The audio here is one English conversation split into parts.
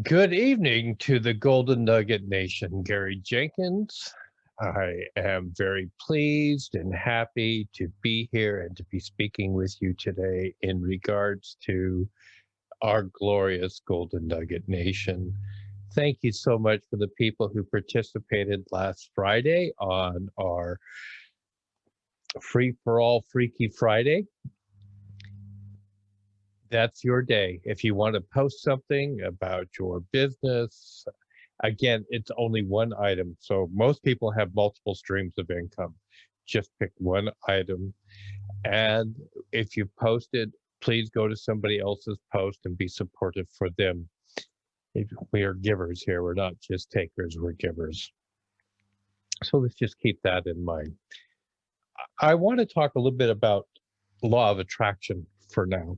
Good evening to the Golden Nugget Nation. Gary Jenkins. I am very pleased and happy to be here and to be speaking with you today in regards to our glorious Golden Nugget Nation. Thank you so much for the people who participated last Friday on our Free for All Freaky Friday. That's your day. If you want to post something about your business, again, it's only one item. So most people have multiple streams of income. Just pick one item. And if you post it, please go to somebody else's post and be supportive for them. We are givers here. We're not just takers, we're givers. So let's just keep that in mind. I want to talk a little bit about law of attraction for now.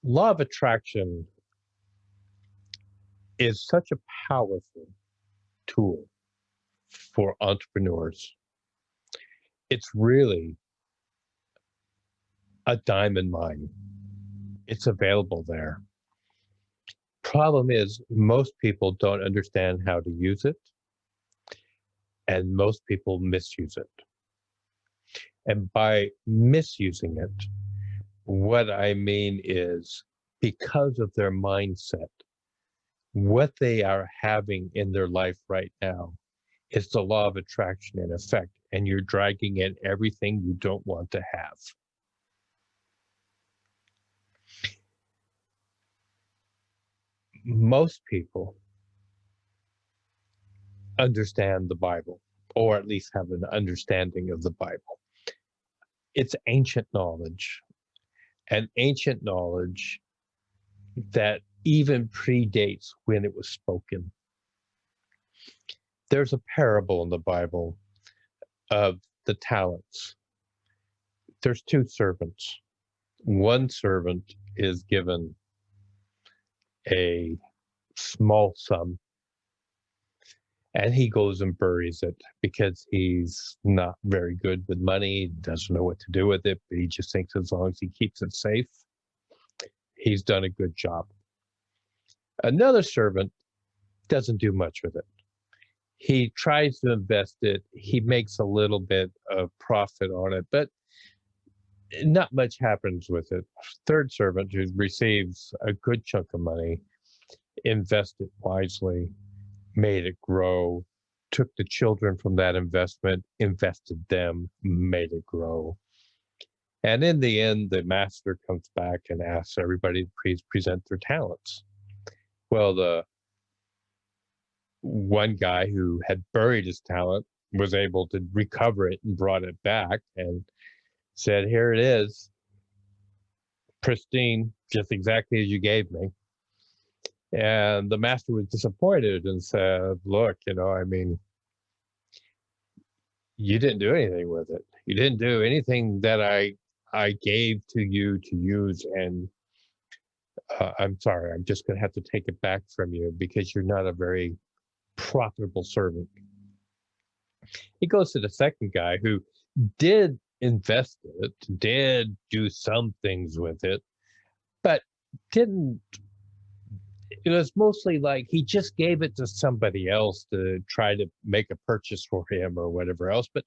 Law of attraction is such a powerful tool for entrepreneurs. It's really a diamond mine. It's available there. Problem is, most people don't understand how to use it, and most people misuse it. And by misusing it, what I mean is, because of their mindset, what they are having in their life right now is the law of attraction in effect, and you're dragging in everything you don't want to have. Most people understand the Bible, or at least have an understanding of the Bible. It's ancient knowledge, and ancient knowledge that even predates when it was spoken. There's a parable in the Bible of the talents. There's two servants. One servant is given a small sum, and he goes and buries it because he's not very good with money, doesn't know what to do with it, but he just thinks as long as he keeps it safe, he's done a good job. Another servant doesn't do much with it. He tries to invest it. He makes a little bit of profit on it, but not much happens with it. Third servant, who receives a good chunk of money, invested wisely, made it grow, took the children from that investment, invested them, made it grow. And in the end, the master comes back and asks everybody to please present their talents. Well, the one guy who had buried his talent was able to recover it and brought it back and said, "Here it is, pristine, just exactly as you gave me." And the master was disappointed and said, "Look, I mean, you didn't do anything with it. You didn't do anything that I gave to you to use, and I'm sorry, I'm just going to have to take it back from you because you're not a very profitable servant." He goes to the second guy who did invest it, did do some things with it, but didn't. It was mostly like he just gave it to somebody else to try to make a purchase for him or whatever else, but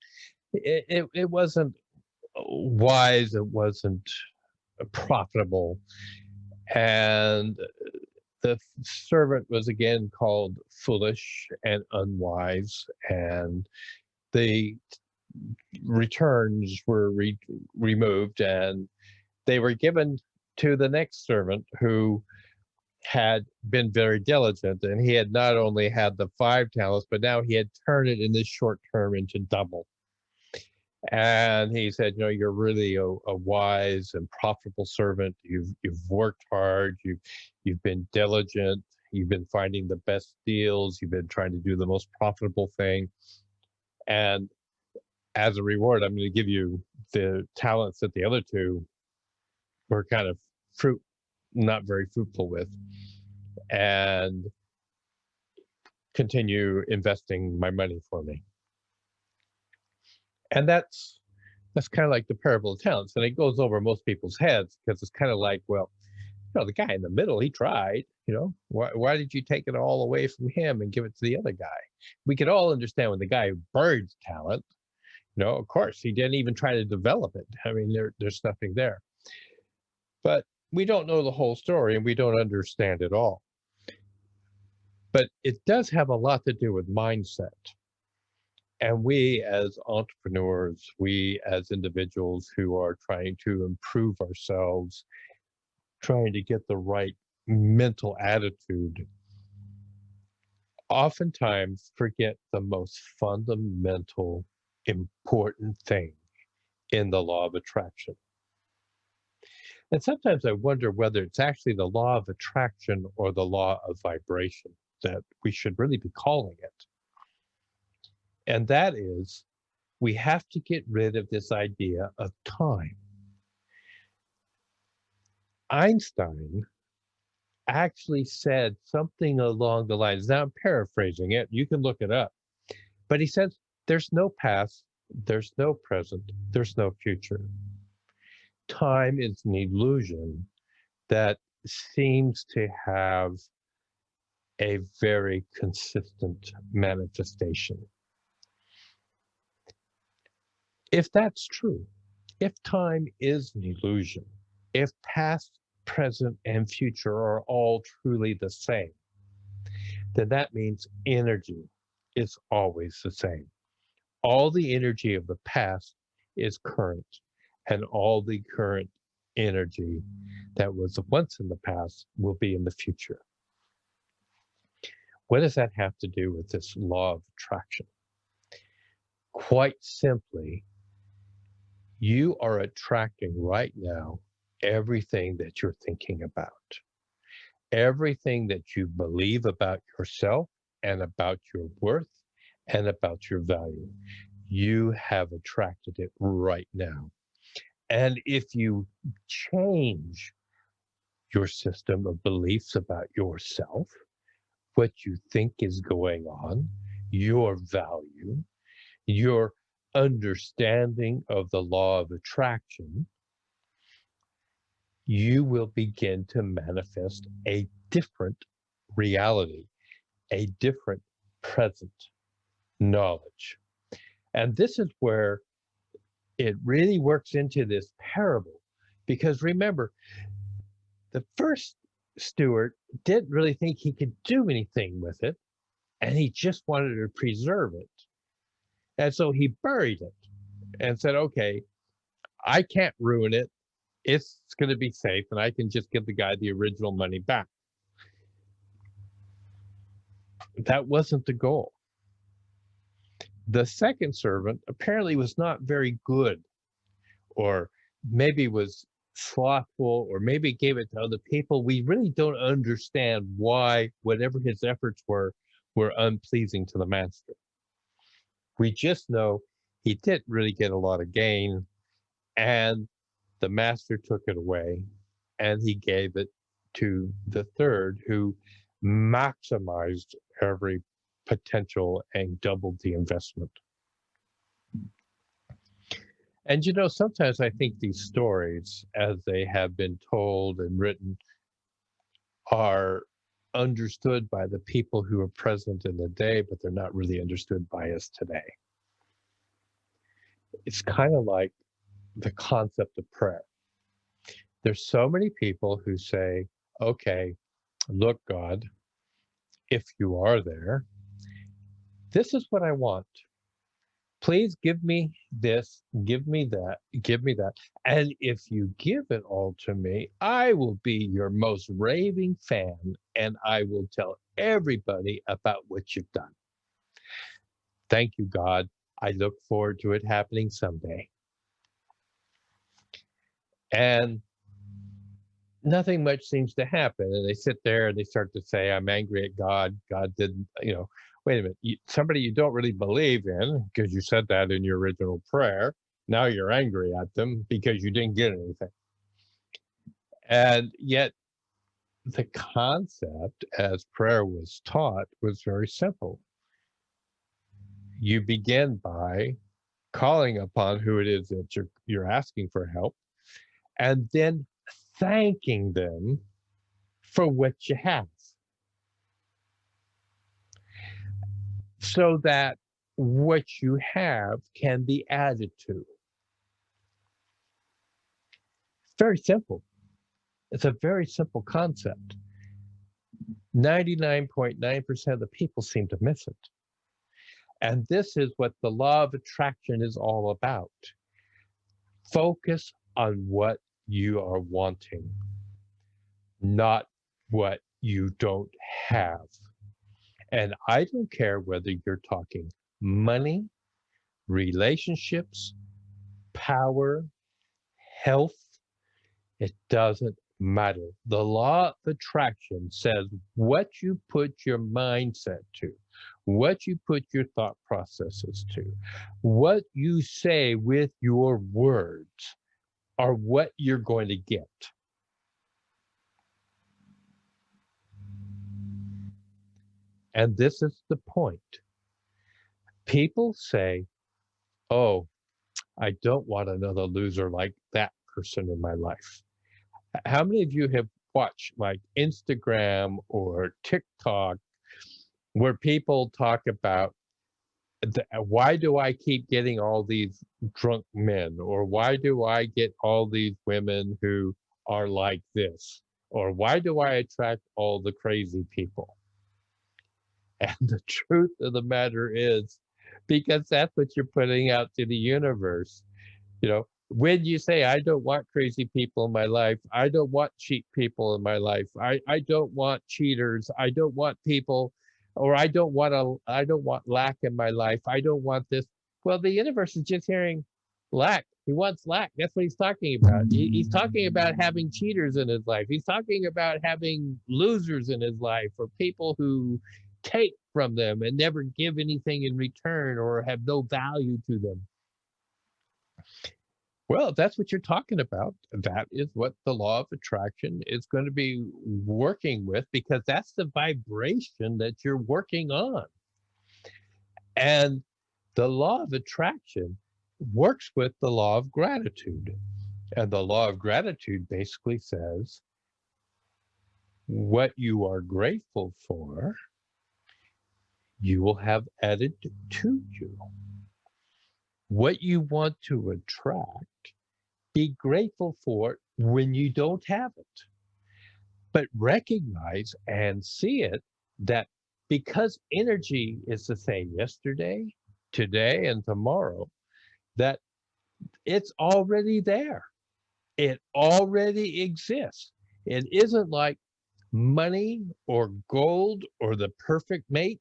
it wasn't wise, it wasn't profitable. And the servant was again called foolish and unwise, and the returns were removed, and they were given to the next servant, who had been very diligent, and he had not only had the 5 talents, but now he had turned it in this short term into double. And he said, "You're really a wise and profitable servant. You've worked hard. You've been diligent. You've been finding the best deals. You've been trying to do the most profitable thing. And as a reward, I'm going to give you the talents that the other two were kind of not very fruitful with, and continue investing my money for me." And that's kind of like the parable of talents, and it goes over most people's heads because it's kind of like, well, the guy in the middle, he tried, why did you take it all away from him and give it to the other guy? We could all understand when the guy buried talent, of course, he didn't even try to develop it. I mean, there's nothing there. But we don't know the whole story and we don't understand it all. But it does have a lot to do with mindset. And we as entrepreneurs, we as individuals who are trying to improve ourselves, trying to get the right mental attitude, oftentimes forget the most fundamental, important thing in the law of attraction. And sometimes I wonder whether it's actually the law of attraction or the law of vibration that we should really be calling it. And that is, we have to get rid of this idea of time. Einstein actually said something along the lines, now I'm paraphrasing it, you can look it up, but he says, there's no past, there's no present, there's no future. Time is an illusion that seems to have a very consistent manifestation. If that's true, if time is an illusion, if past, present, and future are all truly the same, then that means energy is always the same. All the energy of the past is current, and all the current energy that was once in the past will be in the future. What does that have to do with this law of attraction? Quite simply, you are attracting right now everything that you're thinking about, everything that you believe about yourself and about your worth and about your value. You have attracted it right now. And if you change your system of beliefs about yourself, what you think is going on, your value, your understanding of the law of attraction, you will begin to manifest a different reality, a different present knowledge. And this is where it really works into this parable, because remember, the first steward didn't really think he could do anything with it, and he just wanted to preserve it. And so he buried it and said, okay, I can't ruin it. It's going to be safe, and I can just give the guy the original money back. That wasn't the goal. The second servant apparently was not very good, or maybe was slothful, or maybe gave it to other people. We really don't understand why whatever his efforts were unpleasing to the master. We just know he didn't really get a lot of gain, and the master took it away, and he gave it to the third, who maximized every potential and doubled the investment. And sometimes I think these stories, as they have been told and written, are understood by the people who are present in the day, but they're not really understood by us today. It's kind of like the concept of prayer. There's so many people who say, okay, look, God, if you are there, this is what I want. Please give me this, give me that, give me that. And if you give it all to me, I will be your most raving fan, and I will tell everybody about what you've done. Thank you, God. I look forward to it happening someday. And nothing much seems to happen. And they sit there and they start to say, I'm angry at God. God didn't, wait a minute, somebody you don't really believe in, because you said that in your original prayer, now you're angry at them because you didn't get anything. And yet the concept, as prayer was taught, was very simple. You begin by calling upon who it is that you're asking for help, and then thanking them for what you have so that what you have can be added to. Very simple. It's a very simple concept. 99.9% of the people seem to miss it. And this is what the law of attraction is all about. Focus on what you are wanting, not what you don't have. And I don't care whether you're talking money, relationships, power, health, it doesn't matter. The law of attraction says what you put your mindset to, what you put your thought processes to, what you say with your words are what you're going to get. And this is the point. People say, oh, I don't want another loser like that person in my life. How many of you have watched like Instagram or TikTok where people talk about why do I keep getting all these drunk men, or why do I get all these women who are like this, or why do I attract all the crazy people? And the truth of the matter is, because that's what you're putting out to the universe. You know, when you say, I don't want crazy people in my life, I don't want cheap people in my life, I don't want cheaters, I don't want people, or I don't want lack in my life, I don't want this. Well, the universe is just hearing lack. He wants lack. That's what he's talking about. He's talking about having cheaters in his life. He's talking about having losers in his life, or people who take from them and never give anything in return or have no value to them. Well, if that's what you're talking about, that is what the law of attraction is going to be working with, because that's the vibration that you're working on. And the law of attraction works with the law of gratitude. And the law of gratitude basically says what you are grateful for, you will have added to you. What you want to attract, be grateful for it when you don't have it. But recognize and see it that because energy is the same yesterday, today, and tomorrow, that it's already there. It already exists. It isn't like money or gold or the perfect mate.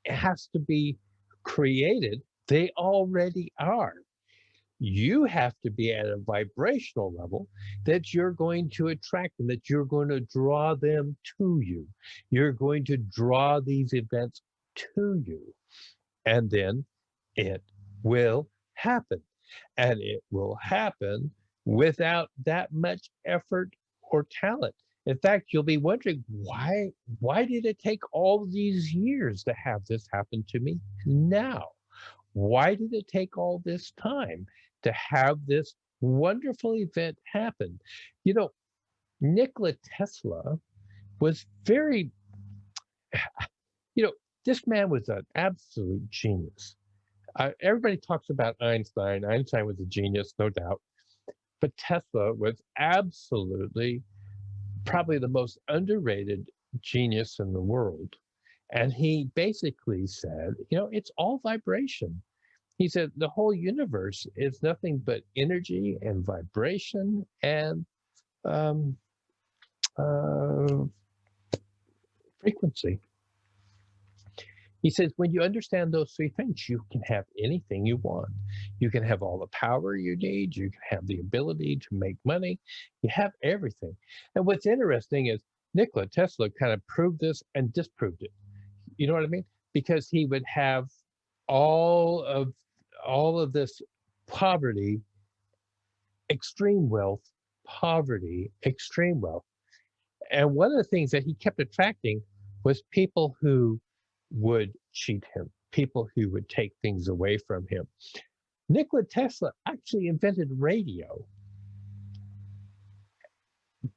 It has to be created. They already are. You have to be at a vibrational level that you're going to attract them, that you're going to draw them to you. You're going to draw these events to you. And then it will happen. And it will happen without that much effort or talent. In fact, you'll be wondering, why did it take all these years to have this happen to me now? Why did it take all this time to have this wonderful event happen? You know, Nikola Tesla was very, you know, this man was an absolute genius. Everybody talks about Einstein. Einstein was a genius, no doubt. But Tesla was absolutely probably the most underrated genius in the world. And he basically said, you know, it's all vibration. He said the whole universe is nothing but energy and vibration and frequency. He says, when you understand those three things, you can have anything you want. You can have all the power you need. You can have the ability to make money. You have everything. And what's interesting is Nikola Tesla kind of proved this and disproved it. You know what I mean? Because he would have all of this poverty, extreme wealth, poverty, extreme wealth. And one of the things that he kept attracting was people who would cheat him, people who would take things away from him. Nikola Tesla actually invented radio,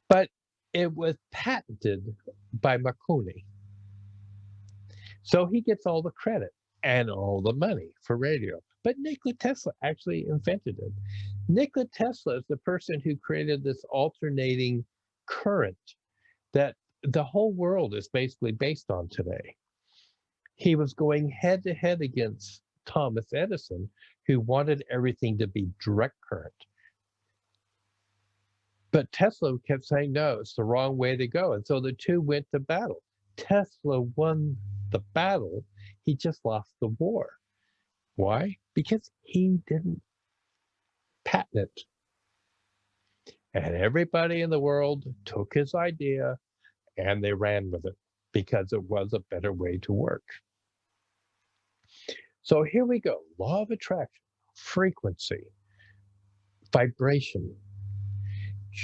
but It was patented by Marconi. So he gets all the credit and all the money for radio. But Nikola Tesla actually invented it. Nikola Tesla is the person who created this alternating current that the whole world is basically based on today. He was going head to head against Thomas Edison, who wanted everything to be direct current. But Tesla kept saying, no, it's the wrong way to go. And so the two went to battle. Tesla won the battle. He just lost the war. Why? Because he didn't patent it. And everybody in the world took his idea and they ran with it because it was a better way to work. So here we go. Law of attraction, frequency, vibration.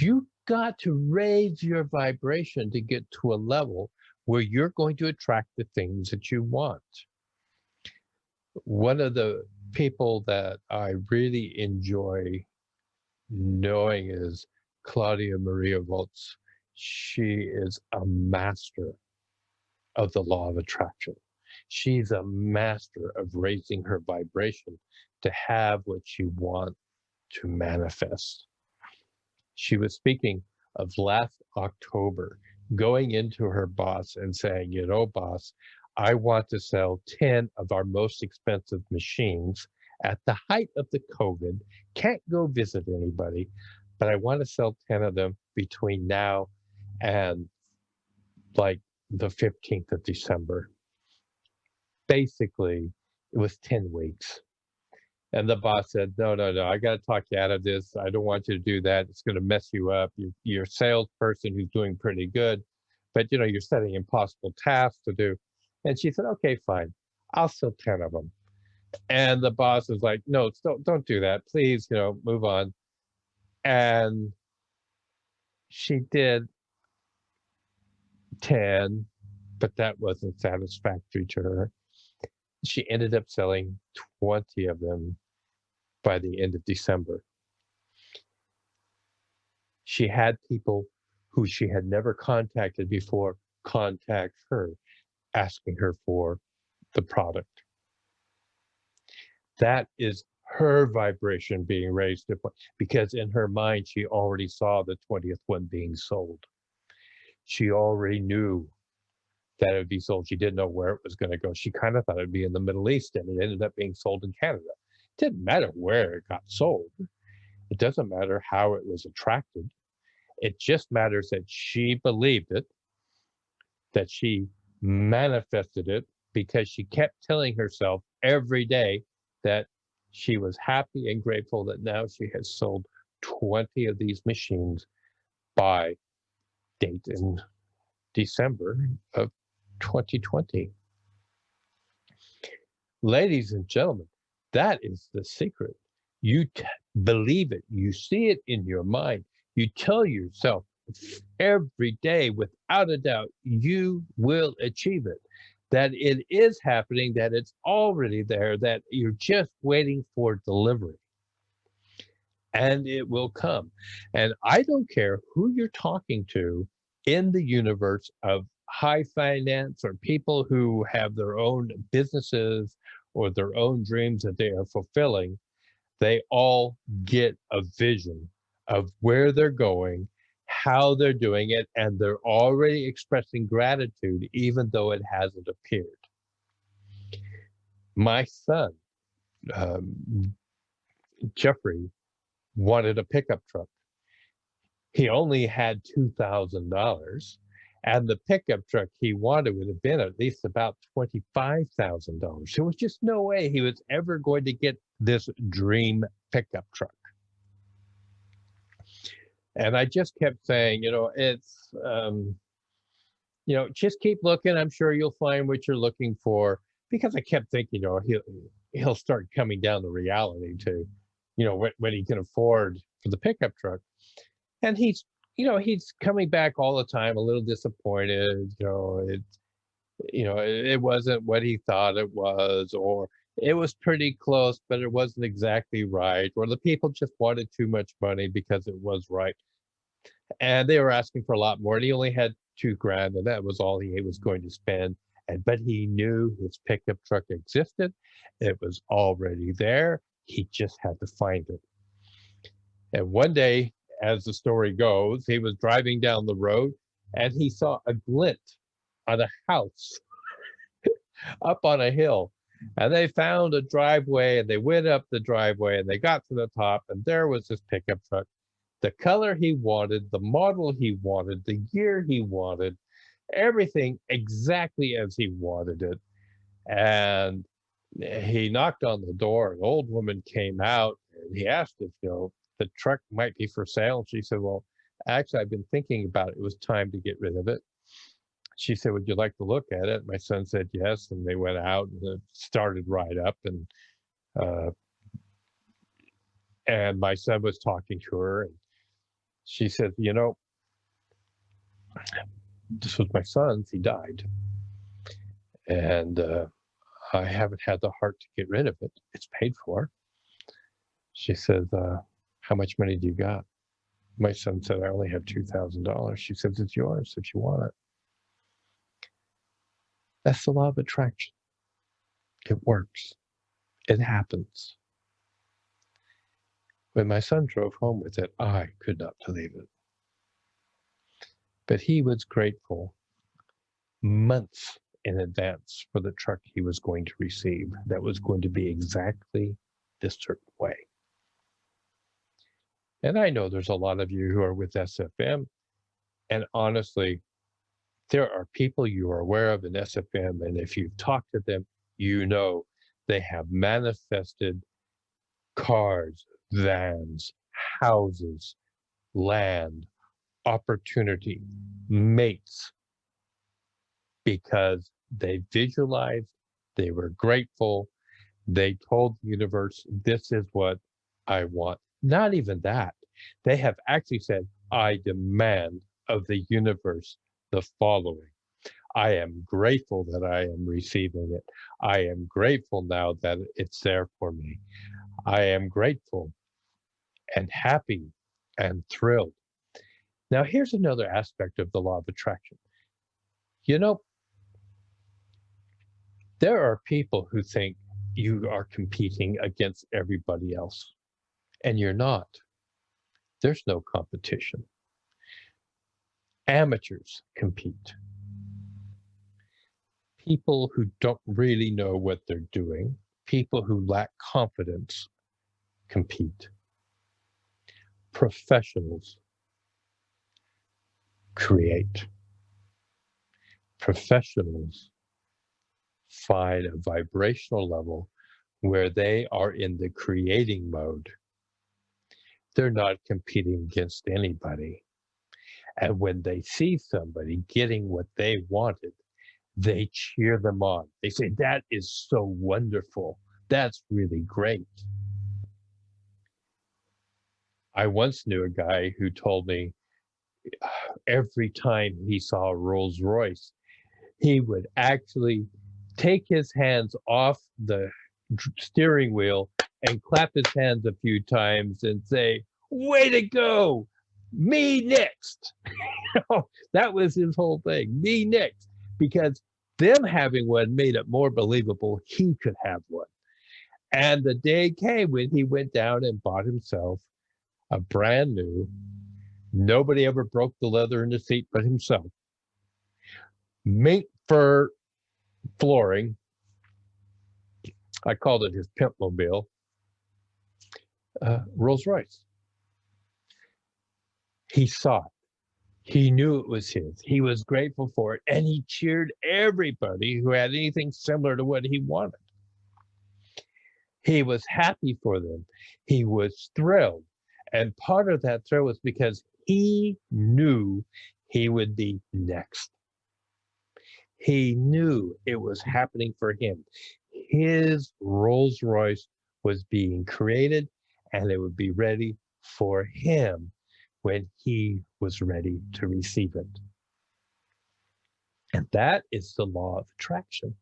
You got to raise your vibration to get to a level where you're going to attract the things that you want. One of the people that I really enjoy knowing is Claudia Maria Volz. She is a master of the law of attraction. She's a master of raising her vibration to have what you want to manifest. She was speaking of last October, going into her boss and saying, you know, boss, I want to sell 10 of our most expensive machines at the height of the COVID. Can't go visit anybody, but I want to sell 10 of them between now and like the 15th of December. Basically, it was 10 weeks. And the boss said, no, I got to talk you out of this. I don't want you to do that. It's going to mess you up. You're a salesperson who's doing pretty good, but you know, you're setting impossible tasks to do. And she said, okay, fine. I'll sell 10 of them. And the boss was like, no, don't do that. Please, you know, move on. And she did 10, but that wasn't satisfactory to her. She ended up selling 20 of them by the end of December. She had people who she had never contacted before contact her, asking her for the product. That is her vibration being raised to, because in her mind, she already saw the 20th one being sold. She already knew that it would be sold. She didn't know where it was going to go. She kind of thought it would be in the Middle East, and it ended up being sold in Canada. It didn't matter where it got sold. It doesn't matter how it was attracted. It just matters that she believed it, that she manifested it, because she kept telling herself every day that she was happy and grateful that now she has sold 20 of these machines by date in December of 2020. Ladies and gentlemen, that is the secret. You believe it. You see it in your mind. You tell yourself every day, without a doubt, you will achieve it. That it is happening, that it's already there, that you're just waiting for delivery. And it will come. And I don't care who you're talking to in the universe of high finance or people who have their own businesses or their own dreams that they are fulfilling, they all get a vision of where they're going, how they're doing it, and they're already expressing gratitude even though it hasn't appeared. My son, Jeffrey, wanted a pickup truck. He only had $2,000, and the pickup truck he wanted would have been at least about $25,000. There was just no way he was ever going to get this dream pickup truck. And I just kept saying, it's, just keep looking. I'm sure you'll find what you're looking for. Because I kept thinking, he'll start coming down to reality to, what he can afford for the pickup truck. And he's coming back all the time, a little disappointed. It wasn't what he thought it was, or it was pretty close, but it wasn't exactly right, or the people just wanted too much money because it was right. And they were asking for a lot more, and he only had 2 grand, and that was all he was going to spend. And but he knew his pickup truck existed. It was already there. He just had to find it. And one day, as the story goes, he was driving down the road and he saw a glint on a house up on a hill. And they found a driveway and they went up the driveway and they got to the top, and there was this pickup truck, the color he wanted, the model he wanted, the year he wanted, everything exactly as he wanted it. And he knocked on the door. An old woman came out and he asked if, the truck might be for sale. She said, well, actually, I've been thinking about it. It was time to get rid of it. She said, would you like to look at it? My son said yes. And they went out and it started right up. And my son was talking to her. And she said, this was my son's. He died. And I haven't had the heart to get rid of it. It's paid for. She says, how much money do you got? My son said, I only have $2,000. She says, it's yours if you want it. That's the law of attraction. It works. It happens. When my son drove home with it, I could not believe it. But he was grateful months in advance for the truck he was going to receive that was going to be exactly this certain way. And I know there's a lot of you who are with SFM, and honestly, there are people you are aware of in SFM, and if you've talked to them, they have manifested cars, vans, houses, land, opportunity, mates, because they visualized, they were grateful, they told the universe, this is what I want. Not even that. They have actually said, I demand of the universe the following. I am grateful that I am receiving it. I am grateful now that it's there for me. I am grateful and happy and thrilled. Now, here's another aspect of the law of attraction. There are people who think you are competing against everybody else, and you're not. There's no competition. Amateurs compete. People who don't really know what they're doing, people who lack confidence, compete. Professionals create. Professionals find a vibrational level where they are in the creating mode. They're not competing against anybody. And when they see somebody getting what they wanted, they cheer them on. They say, that is so wonderful. That's really great. I once knew a guy who told me every time he saw a Rolls Royce, he would actually take his hands off the steering wheel and clap his hands a few times and say, way to go, me next. That was his whole thing, me next, because them having one made it more believable he could have one. And the day came when he went down and bought himself a brand new, nobody ever broke the leather in the seat but himself, mink fur flooring. I called it his pimpmobile, Rolls Royce. He saw it. He knew it was his. He was grateful for it. And he cheered everybody who had anything similar to what he wanted. He was happy for them. He was thrilled. And part of that thrill was because he knew he would be next. He knew it was happening for him. His Rolls Royce was being created, and it would be ready for him when he was ready to receive it. And that is the law of attraction.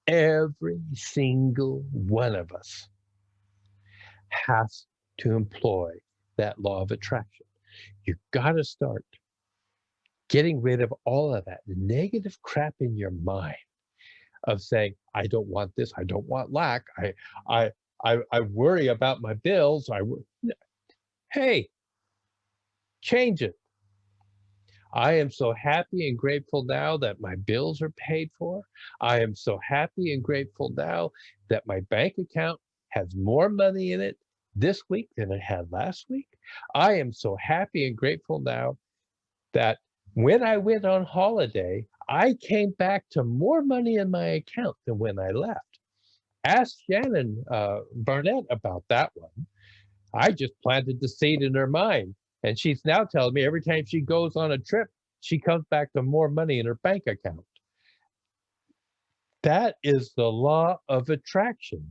Every single one of us has to employ that law of attraction. You got to start getting rid of all of that negative crap in your mind of saying, I don't want this, I don't want lack, I I worry about my bills. Hey, change it. I am so happy and grateful now that my bills are paid for. I am so happy and grateful now that my bank account has more money in it this week than it had last week. I am so happy and grateful now that when I went on holiday, I came back to more money in my account than when I left. Ask Shannon Barnett about that one. I just planted the seed in her mind. And she's now telling me every time she goes on a trip, she comes back to more money in her bank account. That is the law of attraction.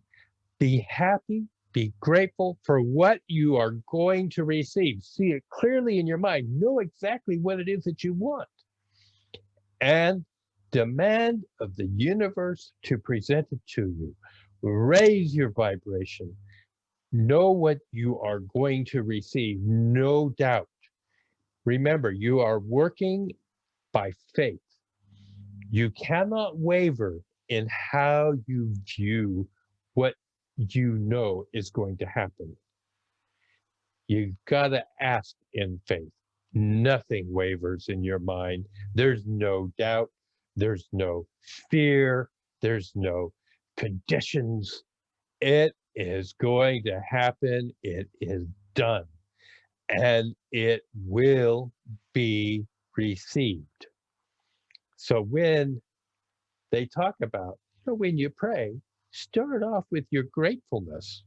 Be happy, be grateful for what you are going to receive. See it clearly in your mind. Know exactly what it is that you want. And demand of the universe to present it to you. Raise your vibration. Know what you are going to receive, no doubt. Remember, you are working by faith. You cannot waver in how you view what you know is going to happen. You got to ask in faith. Nothing wavers in your mind. There's no doubt. There's no fear. There's no conditions. It is going to happen. It is done. And it will be received. So when they talk about, when you pray, start off with your gratefulness.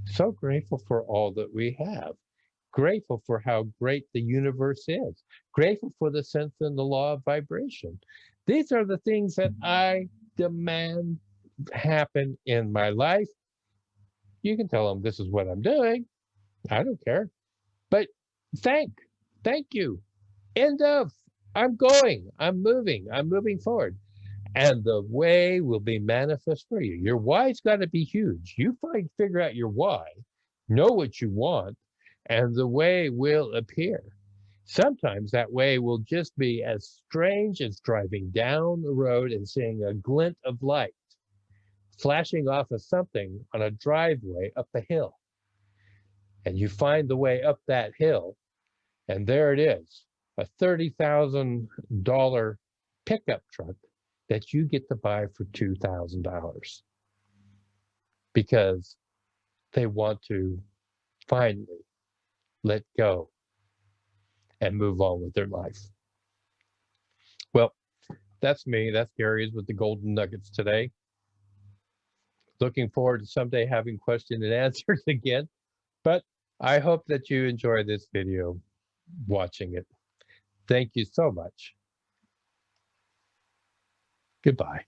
So grateful for all that we have. Grateful for how great the universe is. Grateful for the sense and the law of vibration. These are the things that I demand happen in my life. You can tell them this is what I'm doing. I don't care. But thank you. End of. I'm going. I'm moving forward. And the way will be manifest for you. Your why's got to be huge. You figure out your why, know what you want, and the way will appear. Sometimes that way will just be as strange as driving down the road and seeing a glint of light flashing off of something on a driveway up a hill. And you find the way up that hill, and there it is, a $30,000 pickup truck that you get to buy for $2,000 because they want to finally let go and move on with their life. Well, that's me. That's Gary's with the Golden Nuggets today. Looking forward to someday having question and answers again. But I hope that you enjoy this video watching it. Thank you so much. Goodbye.